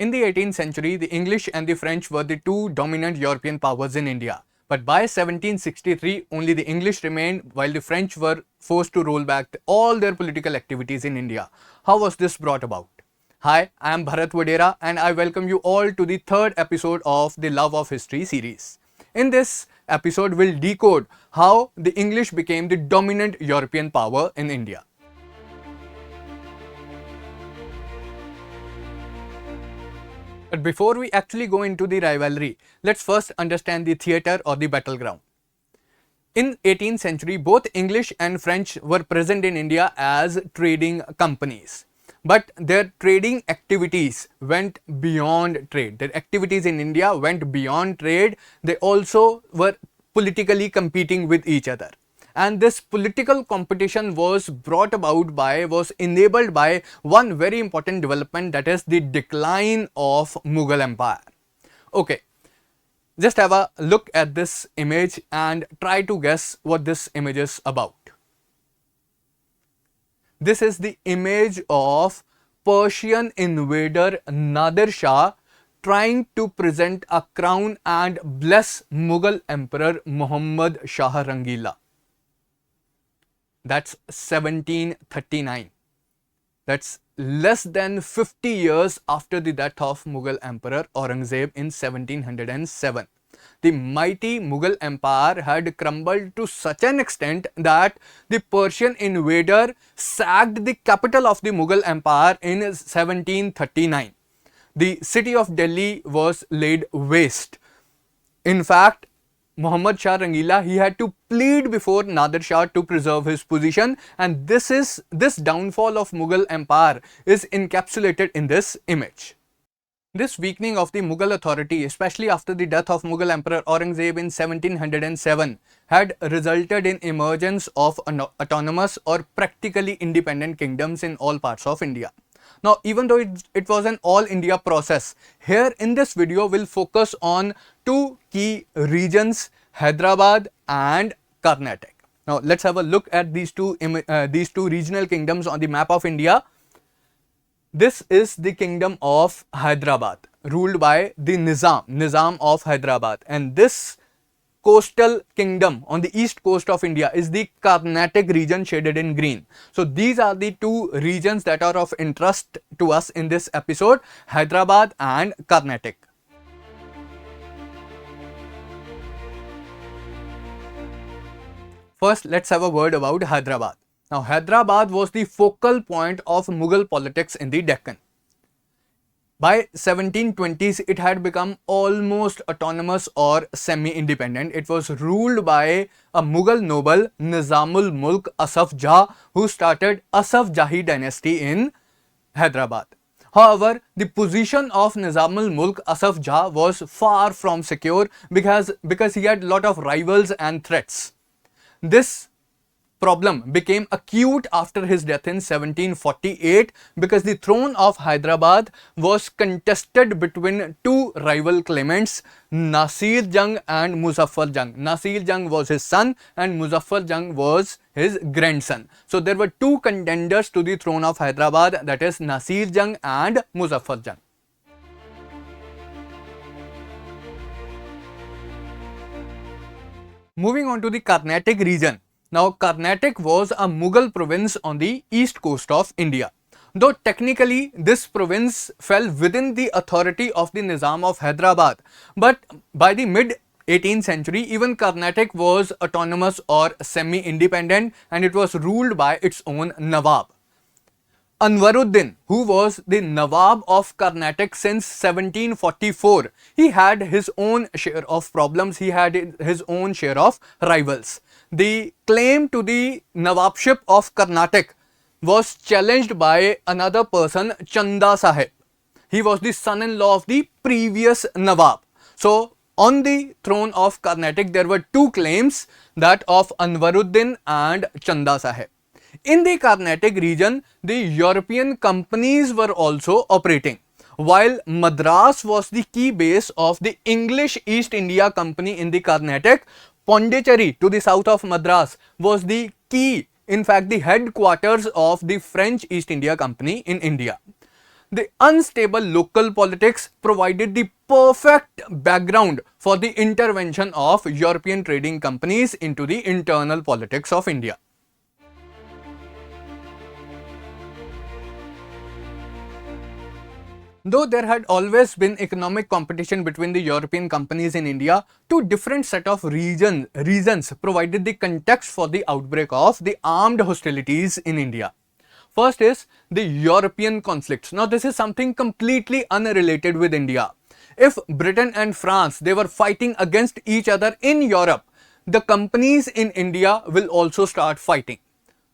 In the 18th century, the English and the French were the two dominant European powers in India. But by 1763, only the English remained while the French were forced to roll back all their political activities in India. How was this brought about? Hi, I am Bharat Vadera and I welcome you all to the third episode of the Love of History series. In this episode, we'll decode how the English became the dominant European power in India. But before we actually go into the rivalry, let's first understand the theatre or the battleground. In 18th century, both English and French were present in India as trading companies. But their trading activities went beyond trade. Their activities in India went beyond trade. They also were politically competing with each other. And this political competition was enabled by one very important development, that is the decline of Mughal Empire. Okay, just have a look at this image and try to guess what this image is about. This is the image of Persian invader Nadir Shah trying to present a crown and bless Mughal Emperor Muhammad Shah Rangila. That's 1739. That's less than 50 years after the death of Mughal Emperor Aurangzeb in 1707. The mighty Mughal Empire had crumbled to such an extent that the Persian invader sacked the capital of the Mughal Empire in 1739. The city of Delhi was laid waste. In fact, Muhammad Shah Rangila, he had to plead before Nadir Shah to preserve his position, and this downfall of Mughal Empire is encapsulated in this image. This weakening of the Mughal authority, especially after the death of Mughal Emperor Aurangzeb in 1707, had resulted in emergence of autonomous or practically independent kingdoms in all parts of India. Now, even though it was an all India process, here in this video we'll focus on two key regions, Hyderabad and Karnataka. Now, let's have a look at these two regional kingdoms on the map of India. This is the kingdom of Hyderabad, ruled by the Nizam of Hyderabad, and this coastal kingdom on the east coast of India is the Carnatic region shaded in green. So these are the two regions that are of interest to us in this episode, Hyderabad and Carnatic. First, let's have a word about Hyderabad. Now, Hyderabad was the focal point of Mughal politics in the Deccan. By 1720s, it had become almost autonomous or semi-independent. It was ruled by a Mughal noble, Nizamul Mulk Asaf Jah, who started Asaf Jahi dynasty in Hyderabad. However, the position of Nizamul Mulk Asaf Jah was far from secure because he had a lot of rivals and threats. This problem became acute after his death in 1748 because the throne of Hyderabad was contested between two rival claimants, Nasir Jung and Muzaffar Jung. Nasir Jung was his son and Muzaffar Jung was his grandson. So there were two contenders to the throne of Hyderabad, that is Nasir Jung and Muzaffar Jung. Moving on to the Carnatic region. Now, Carnatic was a Mughal province on the east coast of India. Though technically this province fell within the authority of the Nizam of Hyderabad, but by the mid 18th century, even Carnatic was autonomous or semi-independent and it was ruled by its own Nawab. Anwaruddin, who was the Nawab of Carnatic since 1744, he had his own share of problems, he had his own share of rivals. The claim to the Nawabship of Carnatic was challenged by another person, Chanda Sahib. He was the son-in-law of the previous Nawab. So, on the throne of Carnatic, there were two claims, that of Anwaruddin and Chanda Sahib. In the Carnatic region, the European companies were also operating. While Madras was the key base of the English East India Company in the Carnatic, Pondicherry to the south of Madras was the key, in fact the headquarters of the French East India Company in India. The unstable local politics provided the perfect background for the intervention of European trading companies into the internal politics of India. Though there had always been economic competition between the European companies in India, two different set of reasons provided the context for the outbreak of the armed hostilities in India. First is the European conflicts. Now this is something completely unrelated with India. If Britain and France, they were fighting against each other in Europe, the companies in India will also start fighting.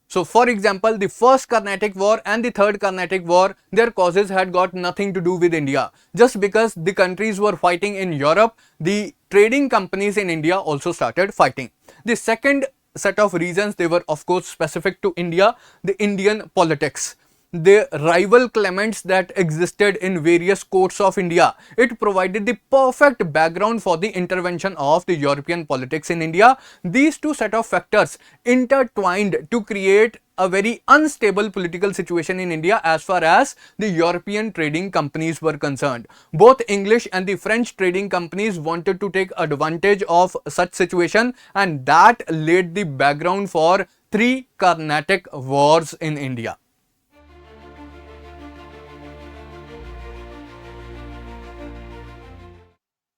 So for example, the first Carnatic War and the third Carnatic War, their causes had got nothing to do with India. Just because the countries were fighting in Europe, the trading companies in India also started fighting. The second set of reasons, they were of course specific to India, the Indian politics. The rival claimants that existed in various courts of India, it provided the perfect background for the intervention of the European politics in India. These two set of factors intertwined to create a very unstable political situation in India as far as the European trading companies were concerned. Both English and the French trading companies wanted to take advantage of such situation, and that laid the background for three Carnatic wars in India.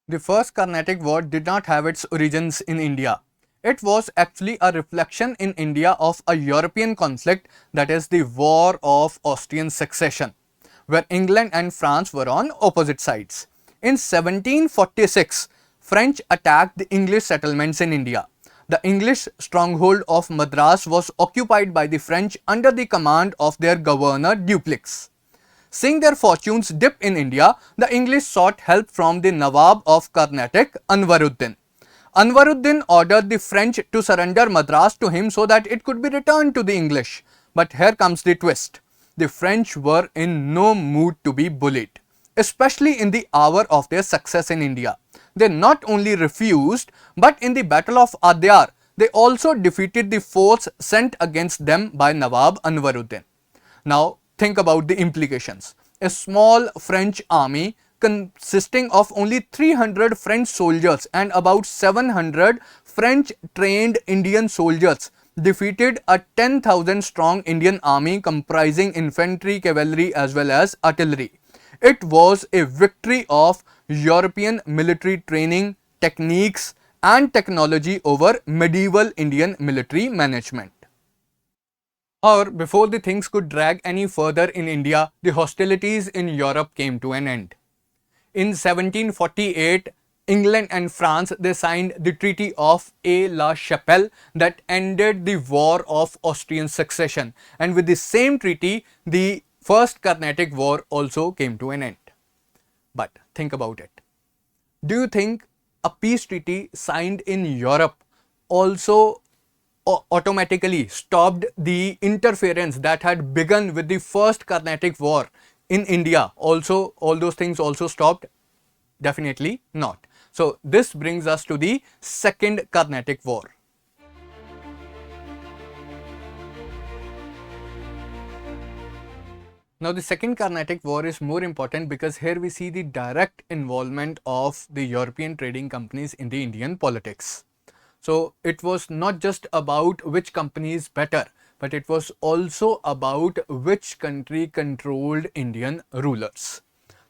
The first Carnatic War did not have its origins in India. It was actually a reflection in India of a European conflict, that is the War of Austrian Succession, where England and France were on opposite sides. In 1746, French attacked the English settlements in India. The English stronghold of Madras was occupied by the French under the command of their governor Dupleix. Seeing their fortunes dip in India, the English sought help from the Nawab of Carnatic, Anwaruddin. Anwaruddin ordered the French to surrender Madras to him so that it could be returned to the English. But here comes the twist. The French were in no mood to be bullied, especially in the hour of their success in India. They not only refused, but in the Battle of Adyar, they also defeated the force sent against them by Nawab Anwaruddin. Now, think about the implications. A small French army consisting of only 300 French soldiers and about 700 French trained Indian soldiers defeated a 10,000 strong Indian army comprising infantry, cavalry as well as artillery. It was a victory of European military training, techniques and technology over medieval Indian military management. Or before the things could drag any further in India, the hostilities in Europe came to an end. In 1748, England and France, they signed the Treaty of Aix-la-Chapelle that ended the War of Austrian Succession, and with the same treaty, the First Carnatic War also came to an end. But think about it. Do you think a peace treaty signed in Europe also automatically stopped the interference that had begun with the first Carnatic War in India? Also, all those things also stopped? Definitely not. So this brings us to the second Carnatic War. Now the second Carnatic War is more important because here we see the direct involvement of the European trading companies in the Indian politics. So it was not just about which company is better, but it was also about which country controlled Indian rulers.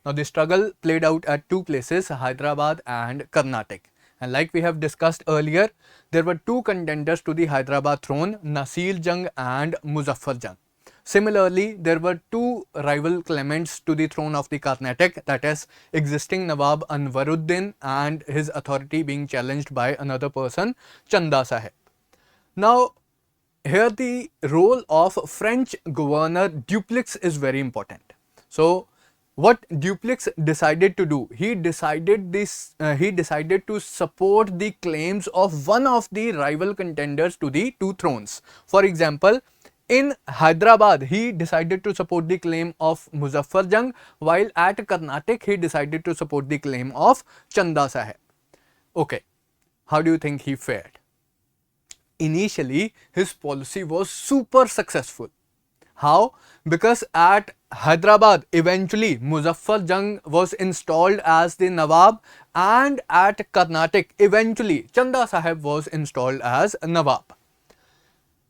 Now the struggle played out at two places, Hyderabad and Carnatic. And like we have discussed earlier, there were two contenders to the Hyderabad throne, Nasir Jung and Muzaffar Jung. Similarly, there were two rival claimants to the throne of the Carnatic, that is existing Nawab Anwaruddin and his authority being challenged by another person, Chanda Sahib. Now, here the role of French governor Dupleix is very important. So, what Dupleix decided to do, he decided to support the claims of one of the rival contenders to the two thrones. For example, in Hyderabad, he decided to support the claim of Muzaffar Jung, while at Carnatic, he decided to support the claim of Chanda Sahib. Okay, how do you think he fared? Initially, his policy was super successful. How? Because at Hyderabad, eventually Muzaffar Jung was installed as the Nawab, and at Carnatic, eventually Chanda Sahib was installed as Nawab.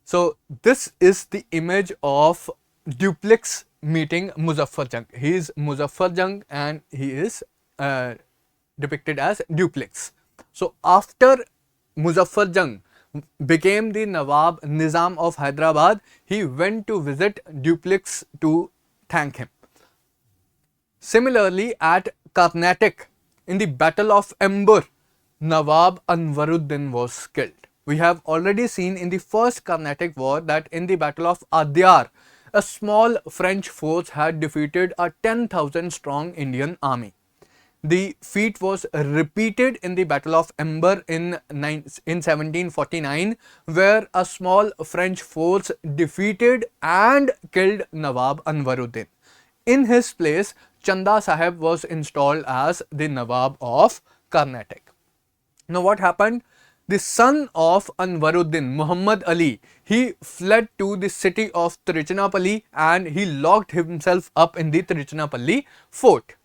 So this is the image of Dupleix meeting Muzaffar Jung. He is Muzaffar Jung and he is depicted as Dupleix. So after Muzaffar Jung became the Nawab Nizam of Hyderabad, he went to visit Dupleix to thank him. Similarly, at Carnatic, in the Battle of Ember, Nawab Anwaruddin was killed. We have already seen in the first Carnatic War that in the Battle of Adyar, a small French force had defeated a 10,000 strong Indian army. The feat was repeated in the Battle of Ember in 1749, where a small French force defeated and killed Nawab Anwaruddin. In his place, Chanda Sahib was installed as the Nawab of Carnatic. Now what happened? The son of Anwaruddin, Muhammad Ali, he fled to the city of Tiruchinapalli and he locked himself up in the Tiruchinapalli fort.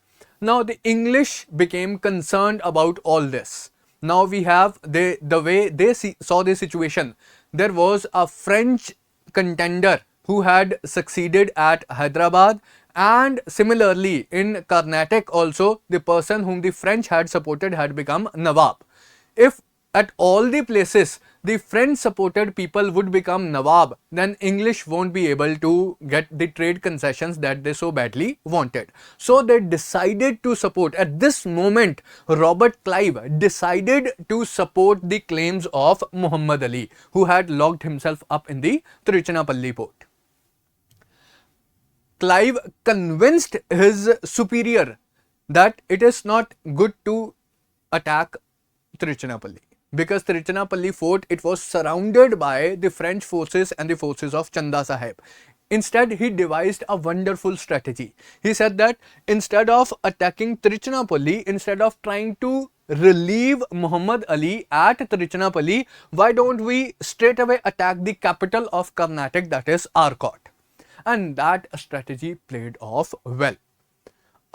Now the English became concerned about all this. Now we have the way they saw the situation. There was a French contender who had succeeded at Hyderabad, and similarly in Carnatic also the person whom the French had supported had become Nawab. If at all the places the French supported people would become Nawab, then English won't be able to get the trade concessions that they so badly wanted. So they decided to support, at this moment Robert Clive decided to support the claims of Muhammad Ali, who had locked himself up in the Tiruchinapalli port. Clive convinced his superior that it is not good to attack Tiruchinapalli, because Tiruchinapalli fort, it was surrounded by the French forces and the forces of Chanda Sahib. Instead, he devised a wonderful strategy. He said that instead of attacking Tiruchinapalli, instead of trying to relieve Muhammad Ali at Tiruchinapalli, why don't we straight away attack the capital of Carnatic, that is Arcot? And that strategy played off well.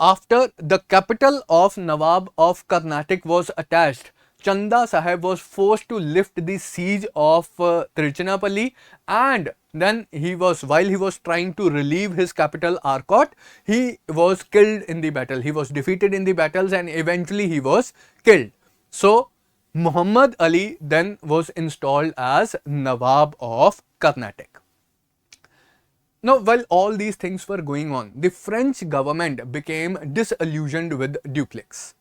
After the capital of Nawab of Carnatic was attached, Chanda Sahib was forced to lift the siege of Tiruchinapalli, and then while he was trying to relieve his capital Arcot, he was killed in the battle. He was defeated in the battles and eventually he was killed. So Muhammad Ali then was installed as Nawab of Carnatic. Now, while all these things were going on, the French government became disillusioned with Dupleix.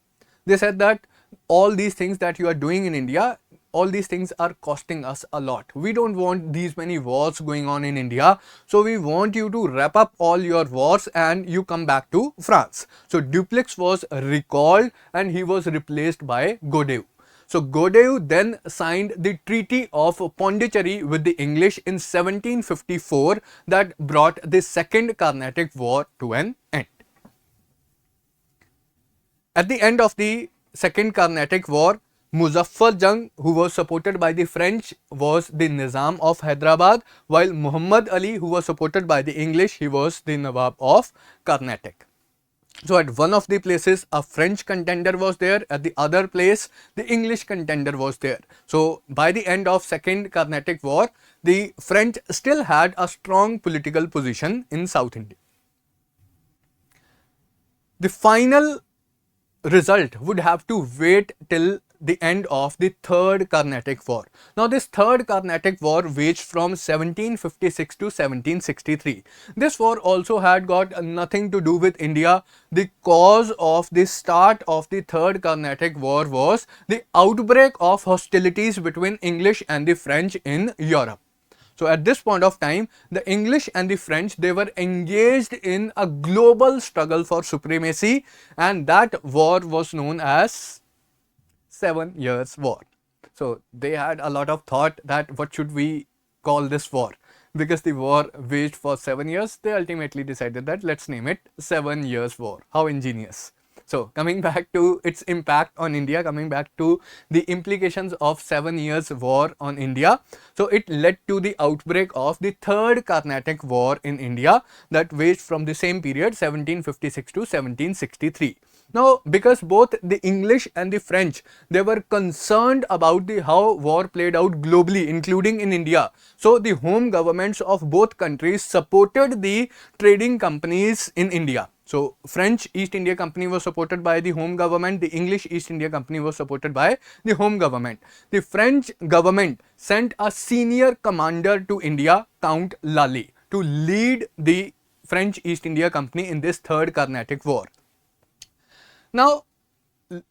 They said that all these things that you are doing in India, all these things are costing us a lot. We don't want these many wars going on in India. So we want you to wrap up all your wars and you come back to France. So Dupleix was recalled and he was replaced by Godeu. So Godeu then signed the Treaty of Pondicherry with the English in 1754 that brought the Second Carnatic War to an end. At the end of the Second Carnatic War, Muzaffar Jung, who was supported by the French, was the Nizam of Hyderabad, while Muhammad Ali, who was supported by the English, he was the Nawab of Carnatic. So at one of the places a French contender was there, at the other place the English contender was there. So by the end of Second Carnatic War, the French still had a strong political position in South India. The final result would have to wait till the end of the Third Carnatic War. Now this Third Carnatic War waged from 1756 to 1763. This war also had got nothing to do with India. The cause of the start of the Third Carnatic War was the outbreak of hostilities between English and the French in Europe. So at this point of time, the English and the French, they were engaged in a global struggle for supremacy, and that war was known as 7 Years' War. So they had a lot of thought that what should we call this war? Because the war waged for 7 years, they ultimately decided that let's name it 7 Years' War. How ingenious. So coming back to its impact on India, coming back to the implications of 7 years war on India. So it led to the outbreak of the Third Carnatic War in India that waged from the same period 1756 to 1763. Now, because both the English and the French, they were concerned about the how war played out globally, including in India. So the home governments of both countries supported the trading companies in India. So French East India Company was supported by the home government. The English East India Company was supported by the home government. The French government sent a senior commander to India, Count Lally, to lead the French East India Company in this Third Carnatic War. Now,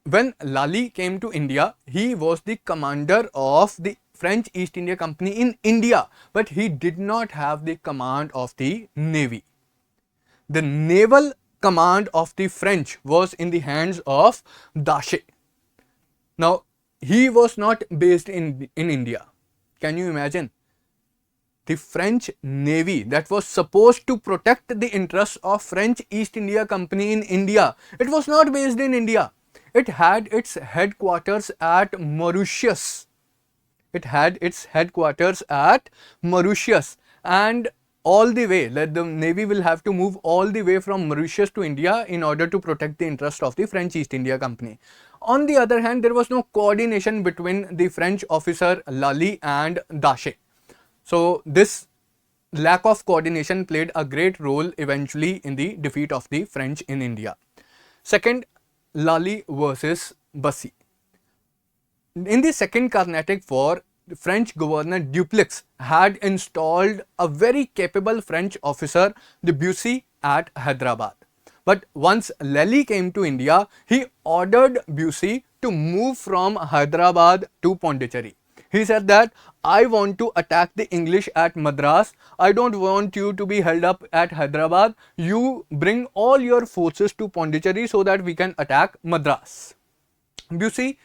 when Lally came to India, he was the commander of the French East India Company in India, but he did not have the command of the navy. The naval command of the French was in the hands of D'Aché. Now, he was not based in India. Can you imagine? The French Navy that was supposed to protect the interests of French East India Company in India, it was not based in India. It had its headquarters at Mauritius. It had its headquarters at Mauritius, and all the way, the Navy will have to move all the way from Mauritius to India in order to protect the interest of the French East India Company. On the other hand, there was no coordination between the French officer Lally and D'Aché. So this lack of coordination played a great role eventually in the defeat of the French in India. Second, Lally versus Bussy. In the Second Carnatic War, the French governor Dupleix had installed a very capable French officer, the Bussy, at Hyderabad. But once Lally came to India, he ordered Bussy to move from Hyderabad to Pondicherry. He said that I want to attack the English at Madras. I don't want you to be held up at Hyderabad. You bring all your forces to Pondicherry so that we can attack Madras. Bussy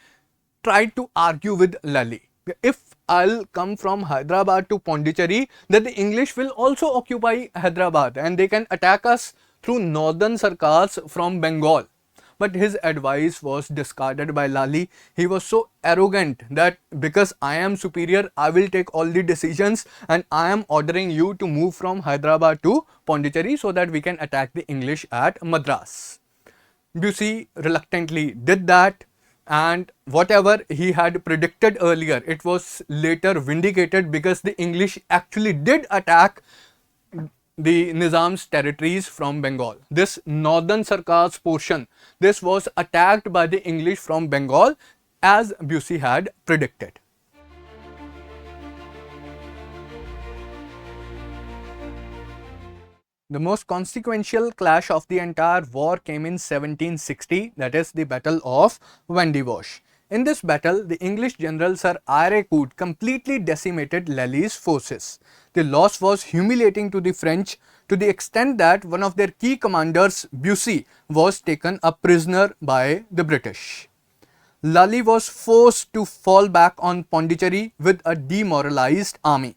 tried to argue with Lally. If I'll come from Hyderabad to Pondicherry, then the English will also occupy Hyderabad and they can attack us through northern Sarkars from Bengal. But his advice was discarded by Lally. He was so arrogant that because I am superior, I will take all the decisions and I am ordering you to move from Hyderabad to Pondicherry so that we can attack the English at Madras. Bussy reluctantly did that, and whatever he had predicted earlier, it was later vindicated because the English actually did attack the Nizam's territories from Bengal. This northern Sarkar's portion, this was attacked by the English from Bengal as Bussy had predicted. The most consequential clash of the entire war came in 1760, that is the Battle of Vandewash. In this battle, the English general Sir Eyre Coote completely decimated Lally's forces. The loss was humiliating to the French to the extent that one of their key commanders, Bussy, was taken a prisoner by the British. Lally was forced to fall back on Pondicherry with a demoralized army.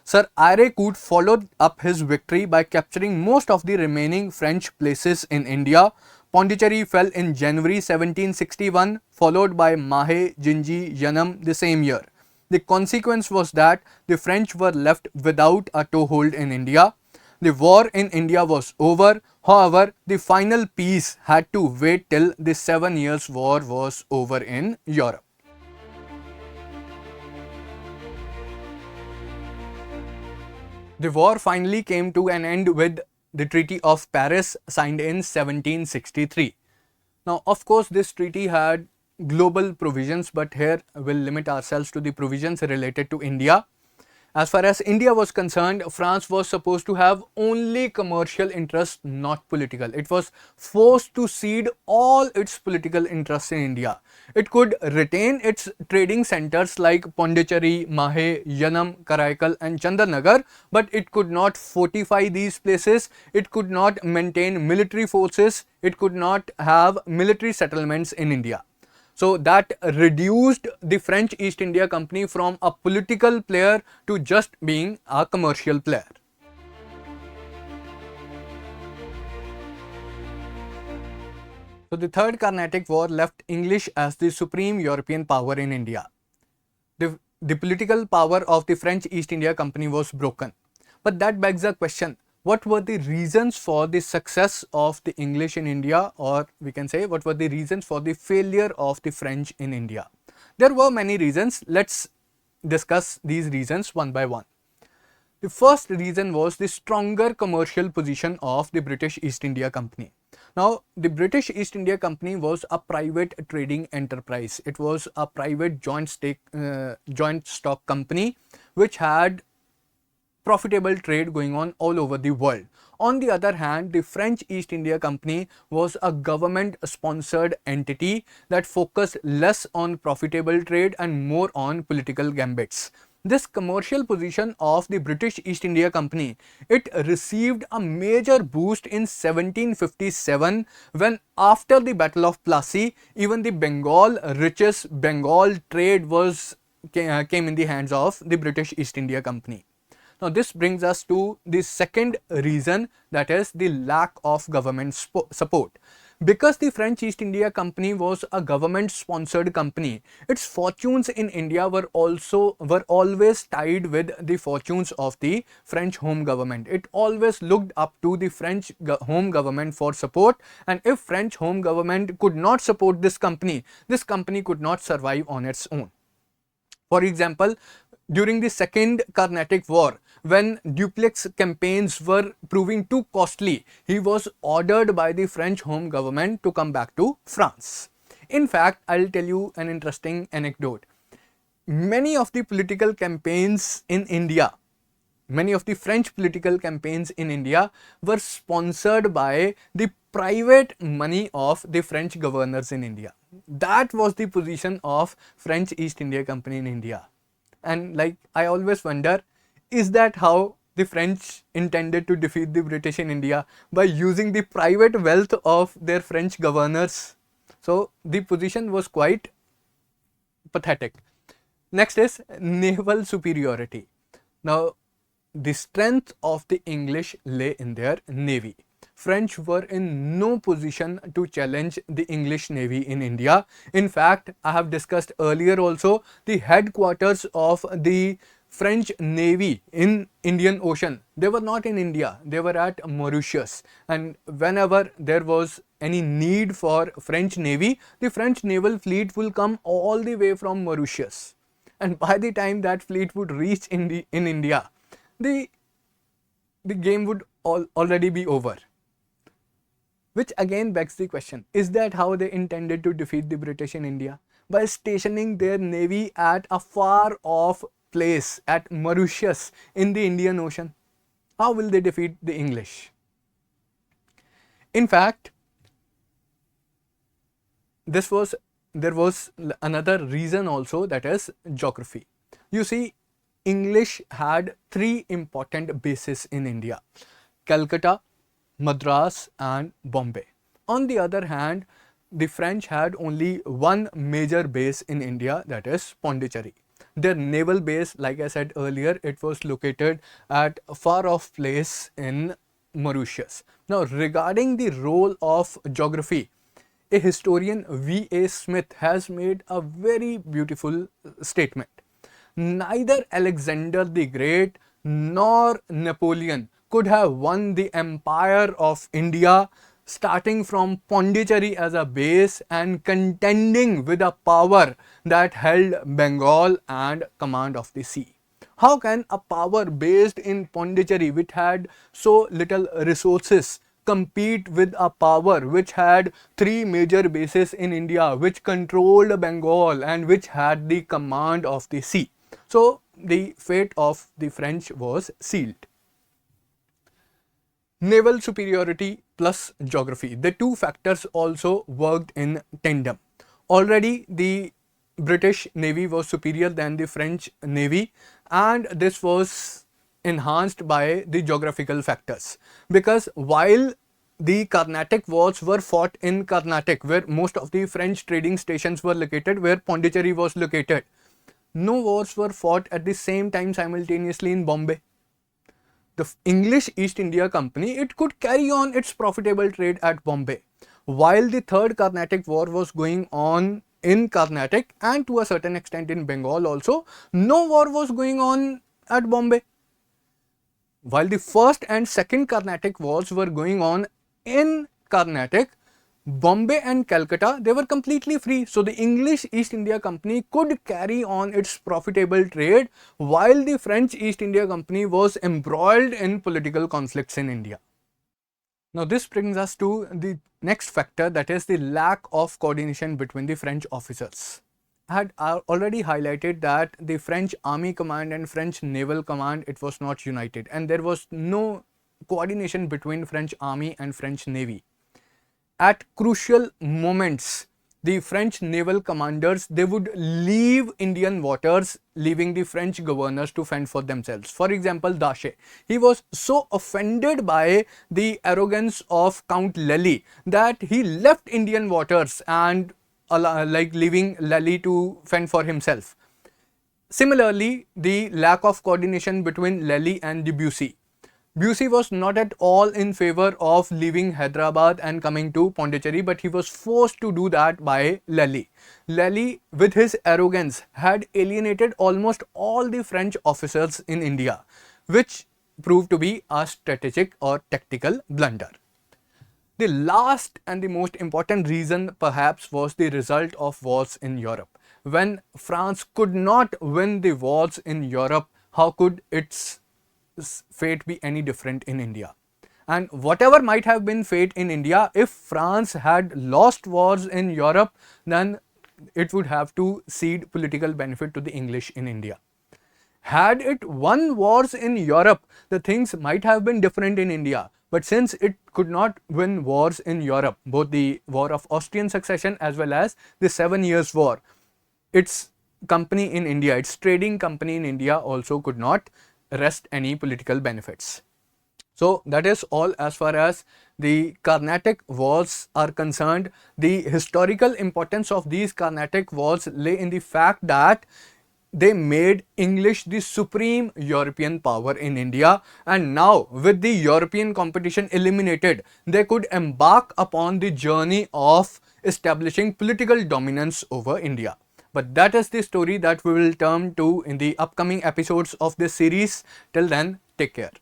Sir Eyre Coote followed up his victory by capturing most of the remaining French places in India. Pondicherry fell in January 1761, followed by Mahe, Jinji, Yanam the same year. The consequence was that the French were left without a toehold in India. The war in India was over. However, the final peace had to wait till the 7 Years' War was over in Europe. The war finally came to an end with the Treaty of Paris signed in 1763. Now, of course, this treaty had global provisions, but here we'll limit ourselves to the provisions related to India. As far as India was concerned, France was supposed to have only commercial interests, not political. It was forced to cede all its political interests in India. It could retain its trading centers like Pondicherry, Mahe, Yanam, Karaikal and Chandarnagar, but it could not fortify these places. It could not maintain military forces. It could not have military settlements in India. So that reduced the French East India Company from a political player to just being a commercial player. So the Third Carnatic War left English as the supreme European power in India. The political power of the French East India Company was broken. But that begs the question, what were the reasons for the success of the English in India, or we can say what were the reasons for the failure of the French in India? There were many reasons. Let's discuss these reasons one by one. The first reason was the stronger commercial position of the British East India Company. Now, the British East India Company was a private trading enterprise. It was a private joint stock company which had profitable trade going on all over the world. On the other hand, the French East India Company was a government sponsored entity that focused less on profitable trade and more on political gambits. This commercial position of the British East India Company, it received a major boost in 1757 when, after the Battle of Plassey, even the Bengal riches, Bengal trade came in the hands of the British East India Company. Now, this brings us to the second reason, that is the lack of government support. Because the French East India Company was a government sponsored company, its fortunes in India were always tied with the fortunes of the French home government. It always looked up to the French home government for support, and if French home government could not support this company could not survive on its own. For example, during the Second Carnatic War, when Dupleix campaigns were proving too costly, he was ordered by the French home government to come back to France. In fact, I'll tell you an interesting anecdote. Many of the political campaigns in India, many of the French political campaigns in India were sponsored by the private money of the French governors in India. That was the position of French East India Company in India. And like, I always wonder, is that how the French intended to defeat the British in India? By using the private wealth of their French governors? So the position was quite pathetic. Next is naval superiority. Now, the strength of the English lay in their navy. French were in no position to challenge the English Navy in India. In fact, I have discussed earlier also, the headquarters of the French Navy in Indian Ocean, they were not in India, they were at Mauritius. And whenever there was any need for French Navy, the French naval fleet will come all the way from Mauritius. And by the time that fleet would reach in India, the game would already be over. Which again begs the question, is that how they intended to defeat the British in India? By stationing their navy at a far off place at Mauritius in the Indian Ocean. How will they defeat the English? In fact, there was another reason also, that is geography. You see, English had three important bases in India: Calcutta, Madras and Bombay. On the other hand, the French had only one major base in India, that is Pondicherry. Their naval base, like I said earlier, it was located at a far off place in Mauritius. Now, regarding the role of geography, a historian V.A. Smith has made a very beautiful statement. Neither Alexander the Great nor Napoleon could have won the empire of India starting from Pondicherry as a base and contending with a power that held Bengal and command of the sea. How can a power based in Pondicherry, which had so little resources, compete with a power which had three major bases in India, which controlled Bengal and which had the command of the sea? So the fate of the French was sealed. Naval superiority plus geography, the two factors also worked in tandem. Already the British Navy was superior than the French Navy, and this was enhanced by the geographical factors, because while the Carnatic Wars were fought in Carnatic, where most of the French trading stations were located, where Pondicherry was located, no wars were fought at the same time simultaneously in Bombay. The English East India Company, it could carry on its profitable trade at Bombay, while the Third Carnatic War was going on in Carnatic and to a certain extent in Bengal also, no war was going on at Bombay. While the First and Second Carnatic Wars were going on in Carnatic, Bombay and Calcutta, they were completely free. So the English East India Company could carry on its profitable trade while the French East India Company was embroiled in political conflicts in India. Now this brings us to the next factor, that is the lack of coordination between the French officers. I had already highlighted that the French Army Command and French Naval Command, it was not united, and there was no coordination between French Army and French Navy. At crucial moments, the French naval commanders, they would leave Indian waters, leaving the French governors to fend for themselves. For example, D'Aché, he was so offended by the arrogance of Count Lally that he left Indian waters and leaving Lally to fend for himself. Similarly, the lack of coordination between Lally and Debussy. Debussy was not at all in favor of leaving Hyderabad and coming to Pondicherry, but he was forced to do that by Lally. Lally, with his arrogance, had alienated almost all the French officers in India, which proved to be a strategic or tactical blunder. The last and the most important reason perhaps was the result of wars in Europe. When France could not win the wars in Europe, how could its fate be any different in India? And whatever might have been fate in India, if France had lost wars in Europe, then it would have to cede political benefit to the English in India. Had it won wars in Europe, the things might have been different in India. But since it could not win wars in Europe, both the War of Austrian Succession as well as the 7 Years' War, its company in India, its trading company in India also could not wrest any political benefits. So that is all as far as the Carnatic Wars are concerned. The historical importance of these Carnatic Wars lay in the fact that they made English the supreme European power in India, and now with the European competition eliminated, they could embark upon the journey of establishing political dominance over India. But that is the story that we will turn to in the upcoming episodes of this series. Till then, take care.